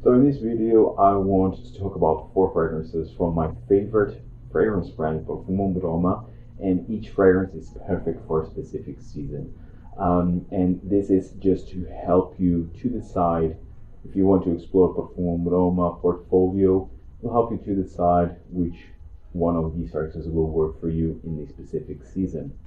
So in this video, I want to talk about 4 fragrances from my favorite fragrance brand, Profumum Roma, and each fragrance is perfect for a specific season. And this is just to help you to decide if you want to explore Profumum Roma portfolio. It will help you to decide which one of these fragrances will work for you in the specific season.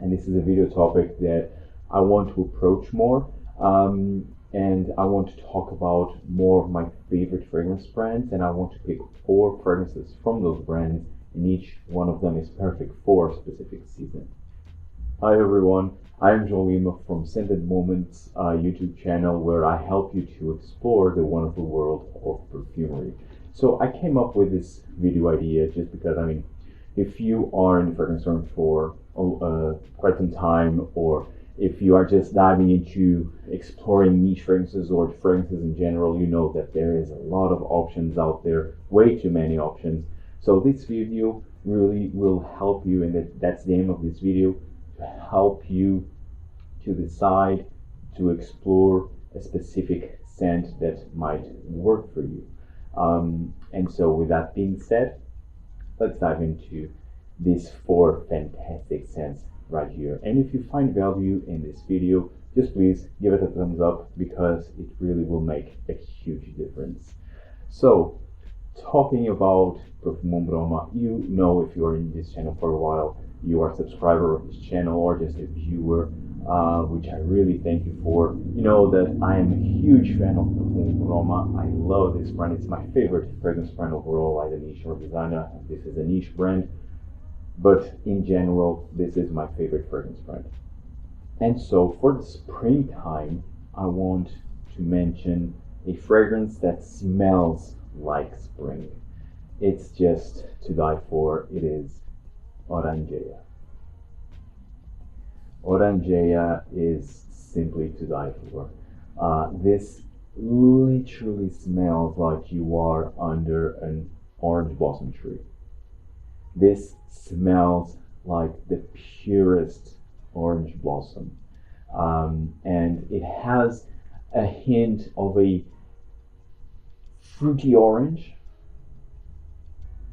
And this is a video topic that I want to approach more. And I want to talk about more of my favorite fragrance brands, and I want to pick 4 fragrances from those brands, and each one of them is perfect for a specific season. Hi everyone, I am Joel from Scented Moments YouTube channel, where I help you to explore the wonderful world of perfumery. So I came up with this video idea just because, if you are in the fragrance room for quite some time, or if you are just diving into exploring niche fragrances or fragrances in general, you know that there is a lot of options out there, way too many options. So this video really will help you, and that's the aim of this video, to help you to decide to explore a specific scent that might work for you. And so with that being said, let's dive into these 4 fantastic scents right here. And if you find value in this video, just please give it a thumbs up, because it really will make a huge difference. So talking about Profumum Roma, you know, if you are in this channel for a while, you are a subscriber of this channel or just a viewer, which I really thank you for. You know that I am a huge fan of Profumum Roma. I love this brand. It's my favorite fragrance brand overall. As a niche or designer, this is a niche brand, but in general, this is my favorite fragrance brand. And so for the springtime, I want to mention a fragrance that smells like spring. It's just to die for. It is Orangea. Orangea is simply to die for. This literally smells like you are under an orange blossom tree. This smells like the purest orange blossom, and it has a hint of a fruity orange,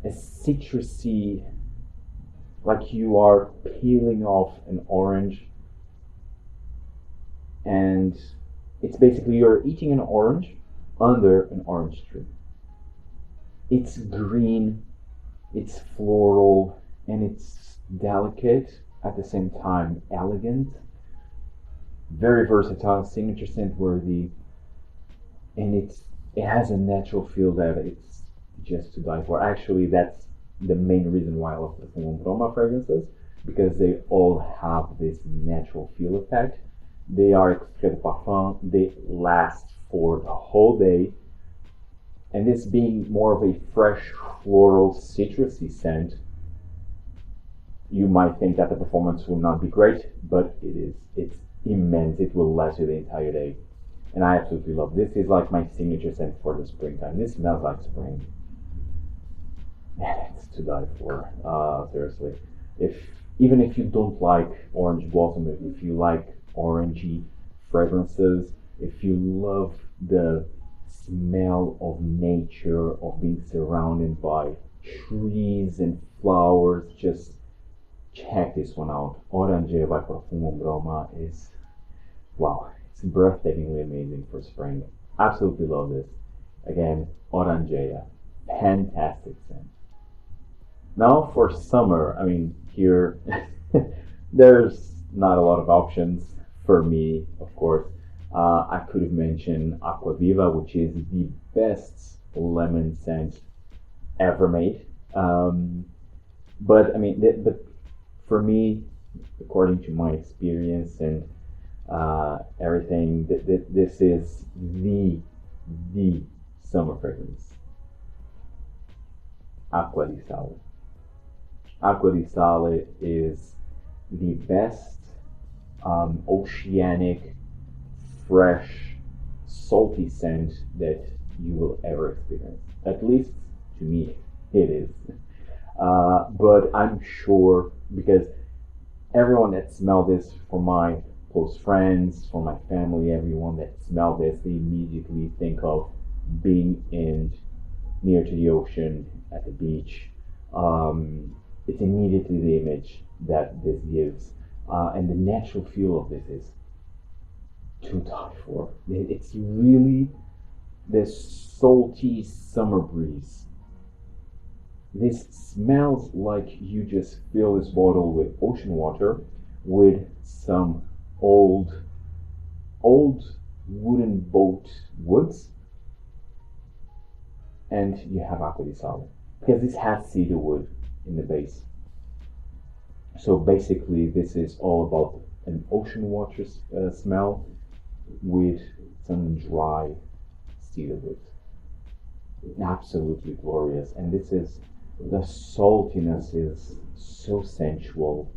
a citrusy, like you are peeling off an orange, and it's basically you're eating an orange under an orange tree. It's green, it's floral, and it's delicate, at the same time elegant, very versatile, signature scent worthy, and it has a natural feel that it's just to die for. Actually, that's the main reason why I love the Profumum Roma fragrances, because they all have this natural feel effect. They are extrait de parfum, they last for the whole day. And this being more of a fresh, floral, citrusy scent, you might think that the performance will not be great, but it is. It's immense. It will last you the entire day. And I absolutely love this. Is like my signature scent for the springtime. This smells like spring. Man, it's to die for. Seriously. Even if you don't like orange blossom, if you like orangey fragrances, if you love the smell of nature, of being surrounded by trees and flowers, just check this one out. Orangea by Profumum Roma is, wow, it's breathtakingly amazing for spring. Absolutely love this. Again, Orangea, fantastic scent. Now for summer, here there's not a lot of options for me, of course. I could have mentioned Acqua Viva, which is the best lemon scent ever made. But for me, according to my experience and everything, this is the summer fragrance. Acqua di Sale. Acqua di Sale is the best oceanic, fresh, salty scent that you will ever experience. At least to me, it is. But I'm sure, because everyone that smelled this, from my close friends, from my family, everyone that smelled this, they immediately think of being in near to the ocean at the beach. It's immediately the image that this gives, and the natural feel of this is to die for. It's really this salty summer breeze. This smells like you just fill this bottle with ocean water with some old wooden boat woods, and you have Acqua di Sale, because this has cedar wood in the base. So basically, this is all about an ocean water smell with some dry cedar wood. Absolutely glorious, and the saltiness is so sensual.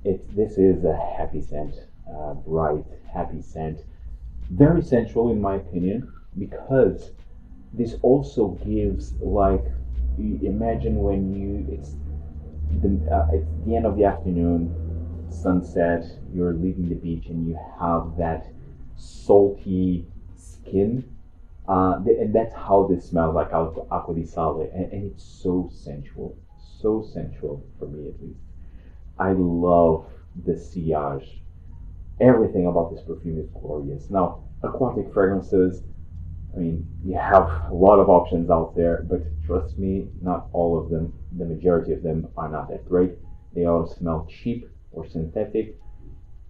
This is a happy scent, bright, happy scent, very sensual in my opinion, because this also gives, like, imagine when it's the end of the afternoon, sunset, you're leaving the beach and you have that salty skin, and that's how this smells, like Acqua di Sale, and it's so sensual for me at least. I love the sillage. Everything about this perfume is glorious. Now, aquatic fragrances, I mean, you have a lot of options out there, but trust me, not all of them, the majority of them are not that great. They all smell cheap or synthetic,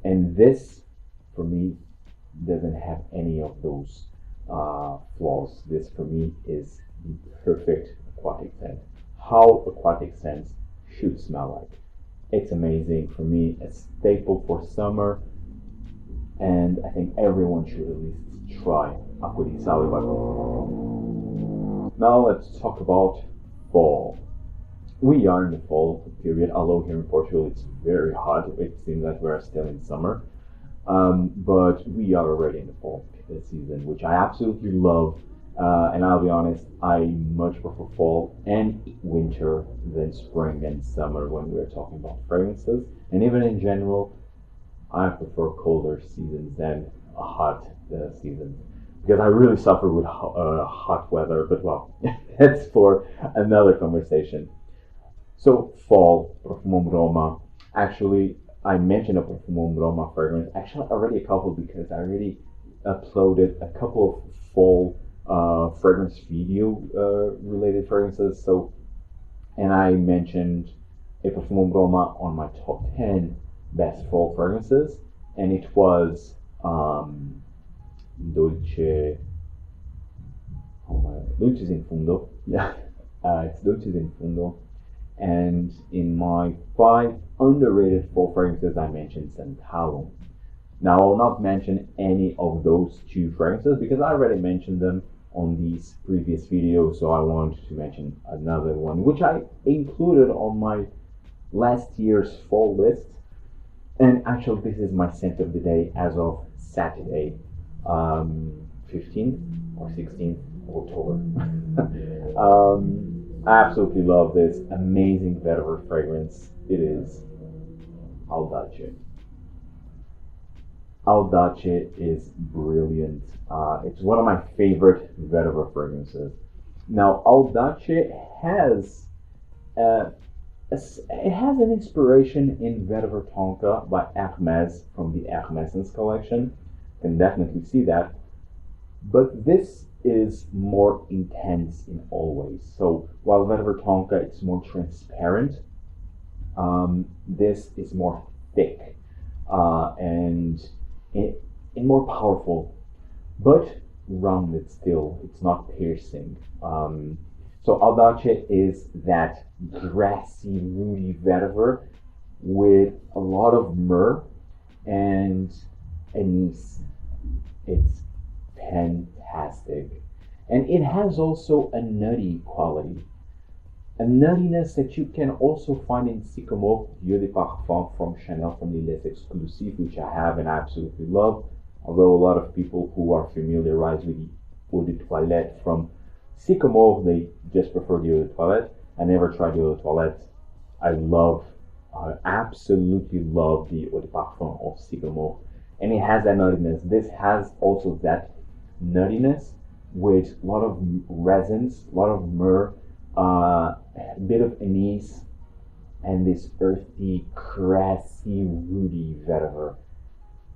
and this, for me, doesn't have any of those flaws. This, for me, is the perfect aquatic scent. How aquatic scents should smell like. It's amazing. For me, a staple for summer, and I think everyone should at least try Acqua di Sale by Profumum. Now let's talk about fall. We are in the fall period, although here in Portugal it's very hot. It seems like we're still in summer, but we are already in the fall season, which I absolutely love. And I'll be honest, I much prefer fall and winter than spring and summer when we're talking about fragrances. And even in general, I prefer colder seasons than hot seasons, because I really suffer with hot weather. But well, that's for another conversation. So fall, Profumum Roma. Actually, I mentioned a Profumum Roma fragrance. Actually, already a couple, because I already uploaded a couple of fall fragrance video related fragrances. So, and I mentioned a Profumum Roma on my top 10 best fall fragrances, and it was Dolce. Dolce in Fundo. Yeah, it's Dolce in Fundo. And in my 5 underrated fall fragrances, I mentioned Santalum. Now, I'll not mention any of those 2 fragrances because I already mentioned them on these previous videos, so I want to mention another one, which I included on my last year's fall list. And actually, this is my scent of the day as of Saturday, 15th or 16th of October. I absolutely love this amazing vetiver fragrance. It is Audace. Audace is brilliant. It's one of my favorite vetiver fragrances. Now, Audace has an inspiration in Vetiver Tonka by Hermes from the Hermescence collection. You can definitely see that. But this is more intense in all ways. So while Vetiver Tonka it's more transparent, this is more thick and more powerful, but rounded still. It's not piercing. So Audace is that grassy, rooty vetiver with a lot of myrrh and anise. It's fantastic. And it has also a nutty quality. A nuttiness that you can also find in Sycamore Dieu de Parfum from Chanel, from the Les Exclusives, which I have and I absolutely love. Although a lot of people who are familiarized with the Eau de Toilette from Sycamore, they just prefer the Eau de Toilette. I never tried the Eau de Toilette. I absolutely love the Eau de Parfum of Sycamore. And it has that nuttiness. This has also that nuttiness, with a lot of resins, a lot of myrrh, a bit of anise, and this earthy, grassy, rooty vetiver.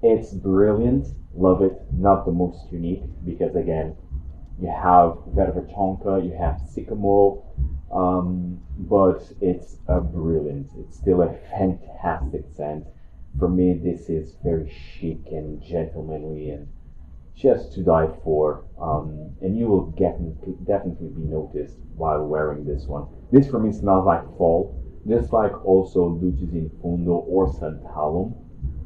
It's brilliant, love it. Not the most unique because again, you have vetiver tonka, you have sycamore, but it's a brilliant. It's still a fantastic scent. For me, this is very chic and gentlemanly and just to die for. And you will definitely be noticed while wearing this one. This for me smells like fall, just like also Lucis in Fundo or Santalum.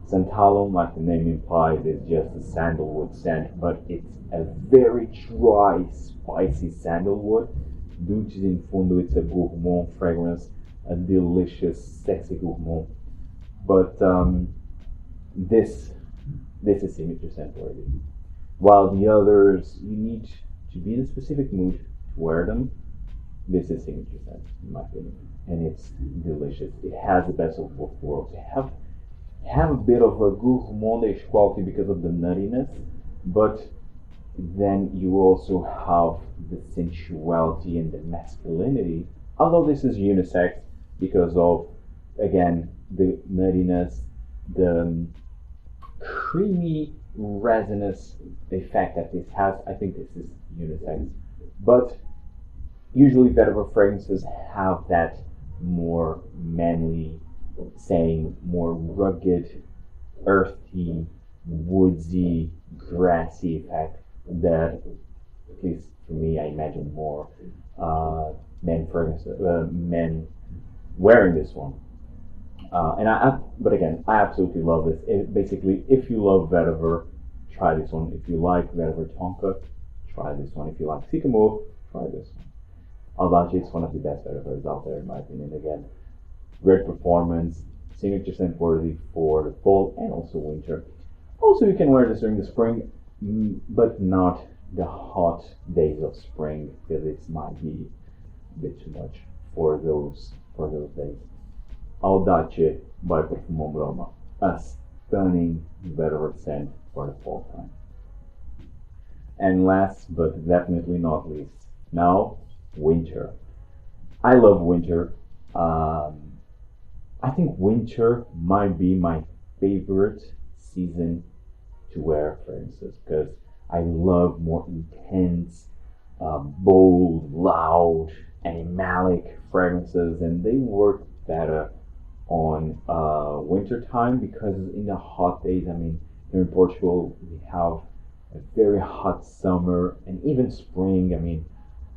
Santalum, like the name implies, is just a sandalwood scent, but it's a very dry, spicy sandalwood. Lucis in Fundo, it's a gourmand fragrance, a delicious, sexy gourmand. But this is signature scent worthy. While the others, you need to be in a specific mood to wear them. This is signature scent, in my opinion, and it's delicious. It has the best of both worlds. You have a bit of a gourmandish quality because of the nuttiness, but then you also have the sensuality and the masculinity. Although this is unisex because of, again, the nuttiness, the creamy resinous effect that this has. I think this is unisex, but usually vetiver fragrances have that more manly, saying more rugged, earthy, woodsy, grassy effect that, at least for me, I imagine more men wearing this one. But again, I absolutely love this. Basically, if you love vetiver, try this one. If you like vetiver tonka, try this one. If you like sycamore, try this one. Audace is one of the best vetivers out there, in my opinion. Again, great performance, signature scent worthy for the fall and also winter. Also, you can wear this during the spring, but not the hot days of spring because it might be a bit too much for those days. Audace by Profumum Roma, a stunning vetiver scent for the fall time. And last but definitely not least, now winter. I love winter. I think winter might be my favorite season to wear fragrances because I love more intense, bold, loud, animalic fragrances, and they work better on winter time because in the hot days, I mean, here in Portugal, we have a very hot summer and even spring. I mean,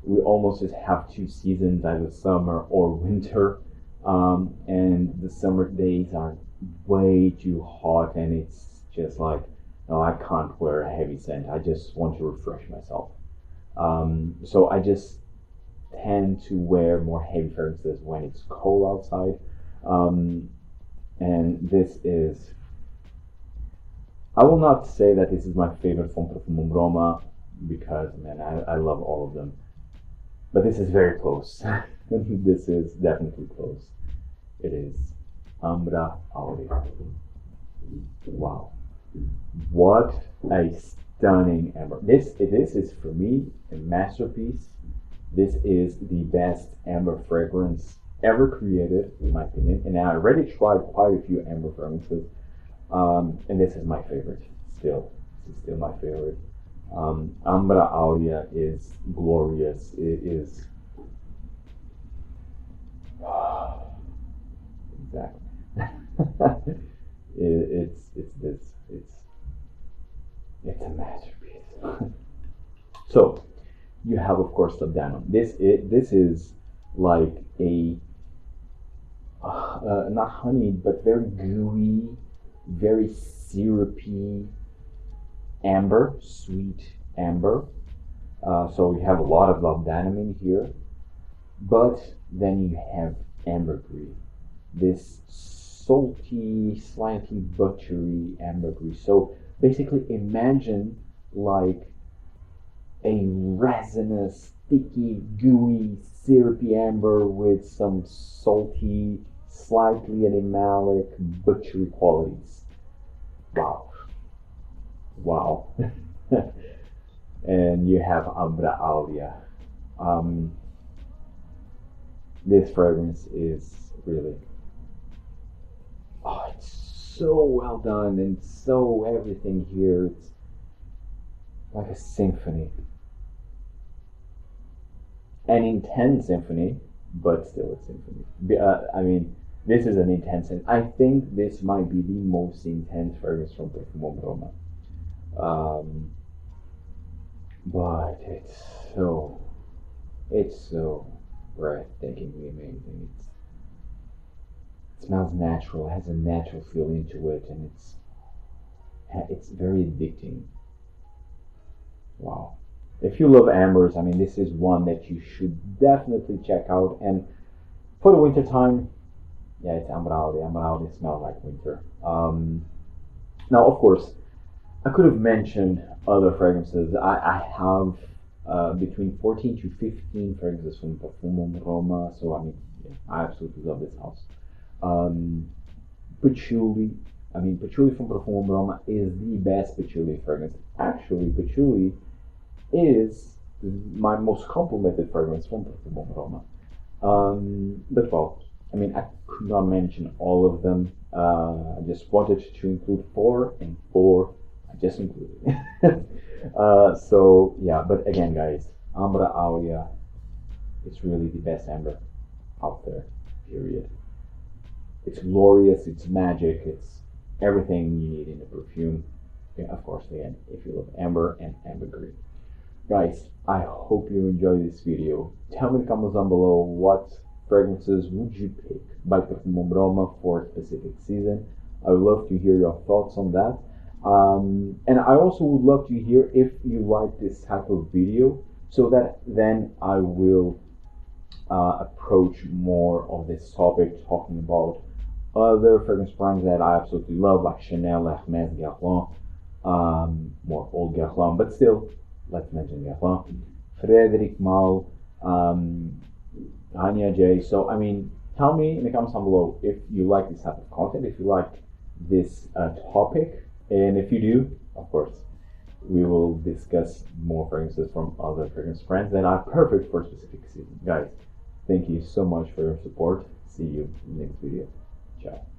we almost just have two seasons, either summer or winter. And the summer days are way too hot, and it's just like, no, I can't wear a heavy scent. I just want to refresh myself. So I just tend to wear more heavy fragrances when it's cold outside. And this is, I will not say that this is my favorite from Profumum Roma because, man, I love all of them. But this is very close. This is definitely close. It is Ambra Aurea. Wow. What a stunning amber. This is for me a masterpiece. This is the best amber fragrance ever created, in my opinion. And I already tried quite a few amber fragrances. And this is my favorite still. This is still my favorite. Ambra Aurea is glorious. It is exactly. It's a masterpiece. So you have, of course, labdanum. This is like a not honey, but very gooey, very syrupy amber, sweet amber. So you have a lot of labdanum in here, but then you have ambergris, this salty, slightly buttery ambergris. So basically, imagine like a resinous, sticky, gooey, syrupy amber with some salty, slightly animalic, butchery qualities. Wow. Wow. and you have Ambra Aurea. Um, this fragrance is really, oh, it's so well done and so everything here. It's like a symphony, an intense symphony, but still a symphony. I mean, this is an intense, and I think this might be the most intense fragrance from Profumum Roma. Um, but it's so breathtakingly amazing. It smells natural, it has a natural feeling to it, and it's very addicting. Wow. If you love ambers, I mean, this is one that you should definitely check out. And for the winter time, yeah, it's Ambra Aurea. Ambra Aurea smells like winter. Now, of course, I could have mentioned other fragrances. I have between 14 to 15 fragrances from Profumum Roma. So, I mean, yeah, I absolutely love this house. Um, Patchouli. I mean, patchouli from Profumum Roma is the best patchouli fragrance. Actually, patchouli is my most complimented fragrance from Profumum Roma. But well, I mean, I could not mention all of them. I just wanted to include four, and four I just included. So yeah, but again, guys, Ambra Aurea is really the best amber out there. Period. It's glorious. It's magic. It's everything you need in a perfume. Yeah, of course, again, if you love amber and ambergris. Guys, I hope you enjoyed this video. Tell me in the comments down below what fragrances would you pick by Profumum Roma for a specific season. I would love to hear your thoughts on that. And I also would love to hear if you like this type of video, so that then I will approach more of this topic, talking about other fragrance brands that I absolutely love, like Chanel, Hermes, Guerlain, more old Guerlain, but still, let's mention Guerlain, Frederic Malle, Anya J. So, I mean, tell me in the comments down below if you like this type of content, if you like this topic, and if you do, of course, we will discuss more fragrances from other fragrance brands that are perfect for a specific season. Guys, thank you so much for your support. See you in the next video. Ciao.